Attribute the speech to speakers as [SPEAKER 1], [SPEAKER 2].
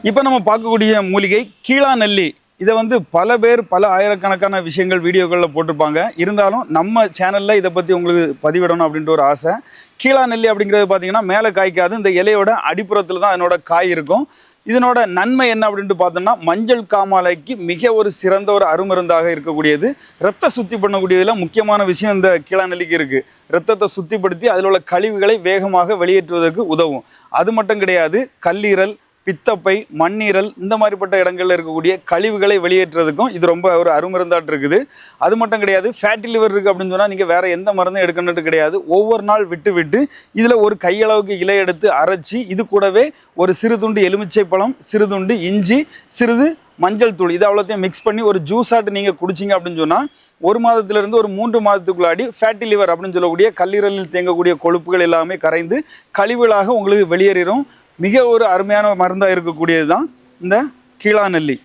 [SPEAKER 1] இப்போ நம்ம பார்க்கக்கூடிய மூலிகை கீழாநெல்லி. இதை வந்து பல பேர் பல ஆயிரக்கணக்கான விஷயங்கள் வீடியோக்களில் போட்டிருப்பாங்க. இருந்தாலும் நம்ம சேனலில் இதை பற்றி உங்களுக்கு பதிவிடணும் அப்படின்ற ஒரு ஆசை. கீழாநெல்லி அப்படிங்கிறது பார்த்தீங்கன்னா மேலே காய்க்காது, இந்த இலையோட அடிப்புறத்தில் தான் அதனோட காய் இருக்கும். இதனோட நன்மை என்ன அப்படின்ட்டு பார்த்தோம்னா மஞ்சள் காமாலைக்கு மிக ஒரு சிறந்த ஒரு அருமருந்தாக இருக்கக்கூடியது. ரத்த சுத்தி பண்ணக்கூடியதில் முக்கியமான விஷயம் இந்த கீழாநெல்லிக்கு இருக்குது. ரத்தத்தை சுத்திப்படுத்தி அதில் உள்ள கழிவுகளை வேகமாக வெளியேற்றுவதற்கு உதவும். அது மட்டும் கிடையாது, கல்லீரல், பித்தப்பை, மண்ணீரல் இந்த மாதிரிப்பட்ட இடங்களில் இருக்கக்கூடிய கழிவுகளை வெளியேற்றுறதுக்கும் இது ரொம்ப ஒரு அருமருந்தாட்டு இருக்குது. அது மட்டும் கிடையாது, ஃபேட்டி லிவர் இருக்குது அப்படின்னு சொன்னால் நீங்கள் வேறு எந்த மருந்தும் எடுக்கணுட்டு கிடையாது. ஒவ்வொரு நாள் விட்டு விட்டு இதில் ஒரு கையளவுக்கு இலை எடுத்து அரைச்சி இது கூடவே ஒரு சிறு துண்டு எலுமிச்சை பழம், சிறு துண்டு இஞ்சி, சிறிது மஞ்சள் தூள், இது அவ்வளோத்தையும் மிக்ஸ் பண்ணி ஒரு ஜூஸாட்டு நீங்கள் குடிச்சிங்க அப்படின்னு சொன்னால் 1 மாதத்திலிருந்து ஒரு 3 மாதத்துக்குள்ளாடி ஃபேட்டி லிவர் அப்படின்னு சொல்லக்கூடிய கல்லீரலில் தேங்கக்கூடிய கொழுப்புகள் எல்லாமே கரைந்து கழிவுகளாக உங்களுக்கு வெளியேறும். மிக ஒரு அருமையான மருந்தாக இருக்கக்கூடியது தான் இந்த கீழாநெல்லி.